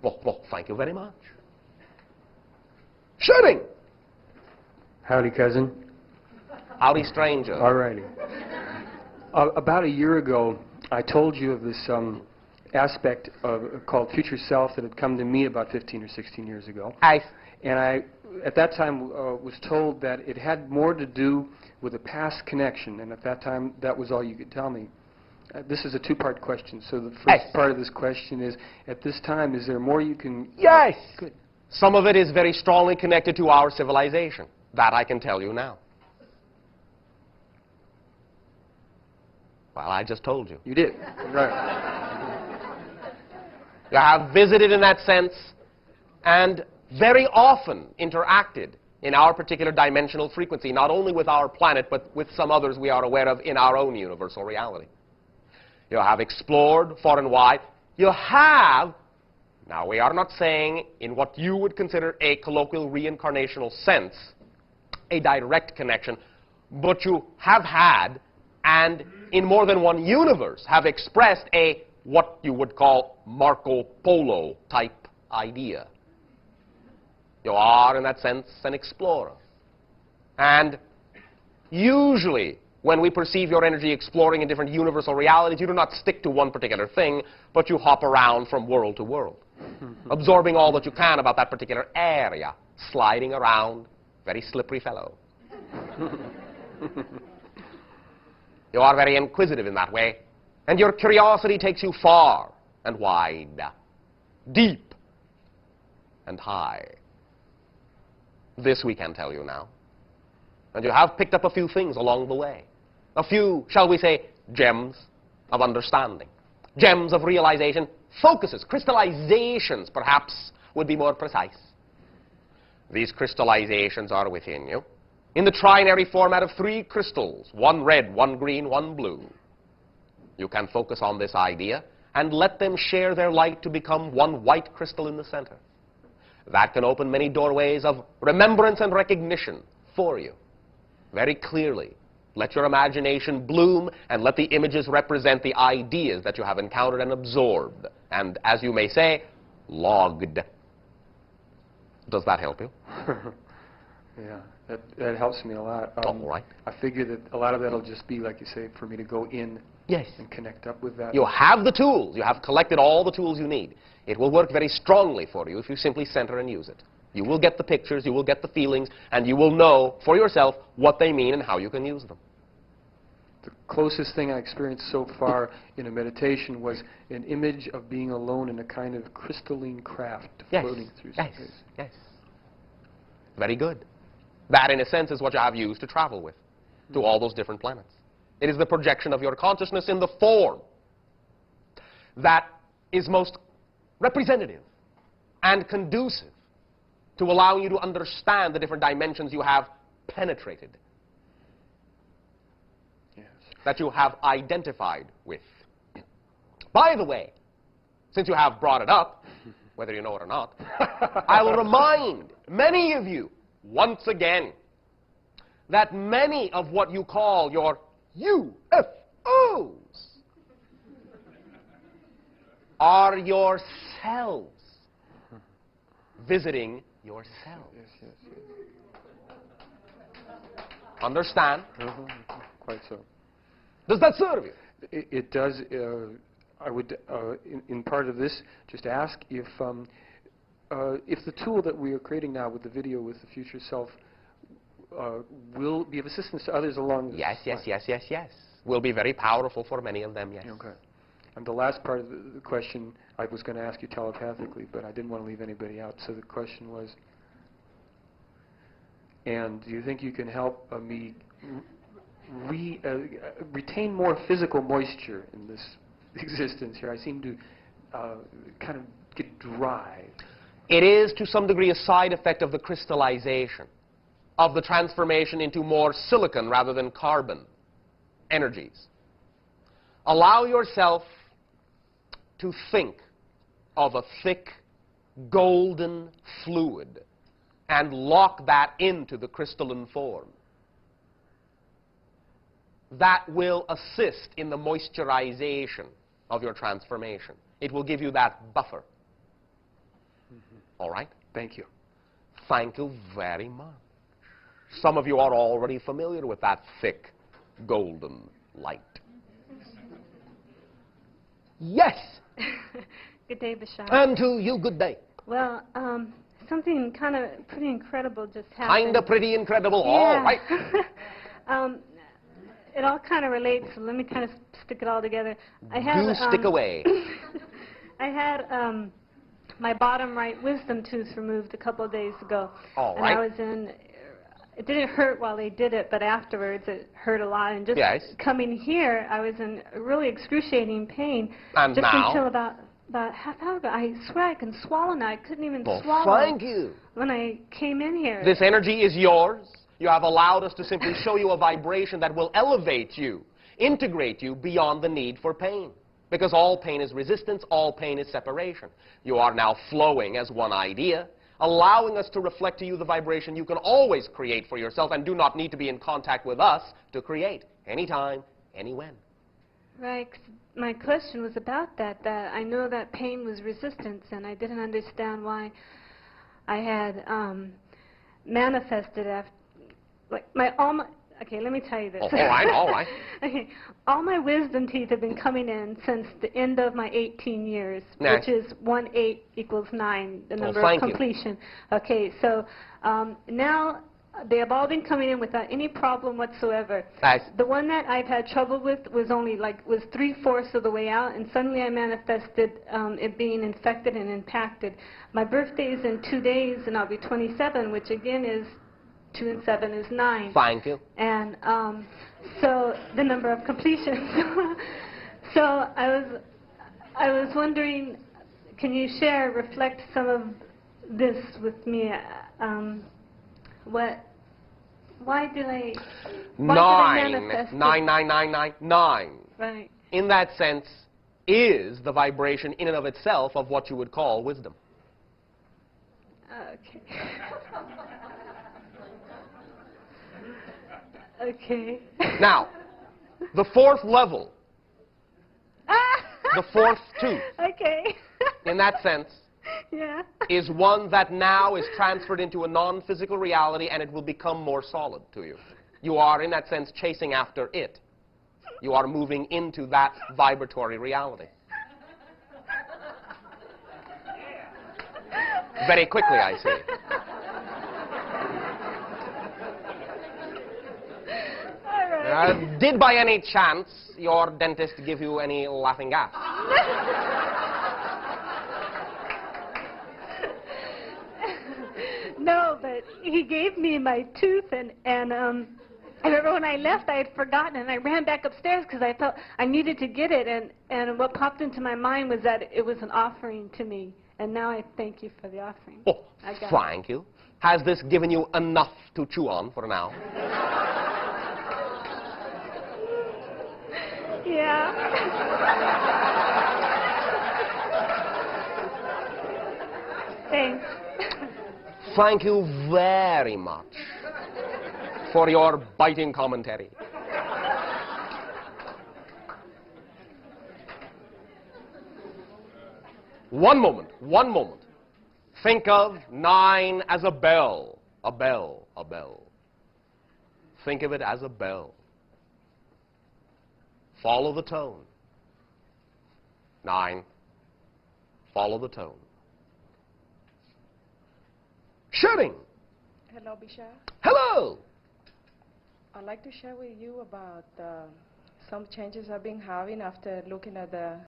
Well, thank you very much. Shooting! Howdy, cousin. Howdy, stranger. All righty. About a year ago, I told you of this aspect called future self that had come to me about 15 or 16 years ago. And I, at that time, was told that it had more to do with a past connection, and at that time, that was all you could tell me. This is a two-part question. So the first part of this question is, at this time, is there more you can... Yes! Good. Some of it is very strongly connected to our civilization. That I can tell you now. Well, I just told you. You did. Right. You have visited in that sense and very often interacted in our particular dimensional frequency, not only with our planet, but with some others we are aware of in our own universal reality. You have explored far and wide. You have, now we are not saying in what you would consider a colloquial reincarnational sense, a direct connection, but you have had, and in more than one universe, have expressed a, what you would call Marco Polo type idea. You are, in that sense, an explorer. And usually, when we perceive your energy exploring in different universal realities, you do not stick to one particular thing, but you hop around from world to world, absorbing all that you can about that particular area, sliding around, very slippery fellow. You are very inquisitive in that way, and your curiosity takes you far and wide, deep and high. This we can tell you now. And you have picked up a few things along the way. A few, shall we say, gems of understanding, gems of realization, focuses, crystallizations, perhaps, would be more precise. These crystallizations are within you, in the trinary format of 3 crystals, 1 red, 1 green, 1 blue. You can focus on this idea and let them share their light to become 1 white crystal in the center. That can open many doorways of remembrance and recognition for you. Very clearly, let your imagination bloom and let the images represent the ideas that you have encountered and absorbed, and, as you may say, logged. Does that help you? Yeah, that helps me a lot. All right. I figure that a lot of that will just be, like you say, for me to go in and connect up with that. You have the tools. You have collected all the tools you need. It will work very strongly for you if you simply center and use it. You will get the pictures, you will get the feelings, and you will know for yourself what they mean and how you can use them. The closest thing I experienced so far in a meditation was an image of being alone in a kind of crystalline craft floating through space. Yes. Very good. That, in a sense, is what you have used to travel with, to all those different planets. It is the projection of your consciousness in the form that is most representative and conducive to allowing you to understand the different dimensions you have penetrated, that you have identified with. By the way, since you have brought it up, whether you know it or not, I will remind many of you, once again, that many of what you call your UFOs are yourselves visiting yourselves. Yes. Understand? Quite so. Does that serve you? It does. I would, in part of this, just ask if the tool that we are creating now with the video with the future self will be of assistance to others along this line. Yes. Will be very powerful for many of them, yes. Okay. And the last part of the question I was going to ask you telepathically, but I didn't want to leave anybody out. So the question was, and do you think you can help me retain more physical moisture in this existence here? I seem to kind of get dry. It is, to some degree, a side effect of the crystallization, of the transformation into more silicon rather than carbon energies. Allow yourself to think of a thick, golden fluid and lock that into the crystalline form. That will assist in the moisturization of your transformation. It will give you that buffer. All right? Thank you. Thank you very much. Some of you are already familiar with that thick, golden light. Yes. Good day, Bashar. And to you, good day. Well, something kind of pretty incredible just happened. Kind of pretty incredible. Yeah. All right. It all kind of relates, so let me kind of stick it all together. I had, Do stick away. I had my bottom right wisdom tooth removed a couple of days ago. All and right. I was in, it didn't hurt while they did it, but afterwards it hurt a lot. And just Yes. coming here, I was in really excruciating pain. And just now? until about half hour ago. I swear I can swallow now. I couldn't even Well, swallow thank you. when I came in here. This energy is yours. You have allowed us to simply show you a vibration that will elevate you, integrate you beyond the need for pain. Because all pain is resistance, all pain is separation. You are now flowing as one idea, allowing us to reflect to you the vibration you can always create for yourself and do not need to be in contact with us to create, anytime, anywhen. Right. 'Cause my question was about that I know that pain was resistance, and I didn't understand why I had manifested after, like, okay, let me tell you this. Oh, all right, all right. Okay, all my wisdom teeth have been coming in since the end of my 18 years, Nice. which is 1 8 equals 9, the number of thank you. completion. Okay, so now they have all been coming in without any problem whatsoever. Nice. The one that I've had trouble with was only was 3/4 of the way out, and suddenly I manifested it being infected and impacted. My birthday is in 2 days, and I'll be 27, which again is 2 and 7 is 9. Thank you. And so the number of completions. So I was wondering, can you reflect some of this with me? Why did I manifest it? 9. Right. In that sense, is the vibration in and of itself of what you would call wisdom. Okay. Okay. Now, the fourth level, the fourth tooth, Okay. in that sense, Yeah. is one that now is transferred into a non-physical reality and it will become more solid to you. You are, in that sense, chasing after it. You are moving into that vibratory reality. Very quickly, I see. All right. Did by any chance your dentist give you any laughing gas? No, but he gave me my tooth, and I remember when I left, I had forgotten, and I ran back upstairs because I felt I needed to get it, and what popped into my mind was that it was an offering to me, and now I thank you for the offering. Oh, I got thank you. Has this given you enough to chew on for now? Yeah. Thanks. Thank you very much for your biting commentary. One moment. Think of 9 as a bell. A bell. Think of it as a bell. Follow the tone. 9. Follow the tone. Shooting. Hello, Bashar. Hello. I'd like to share with you about some changes I've been having after looking at the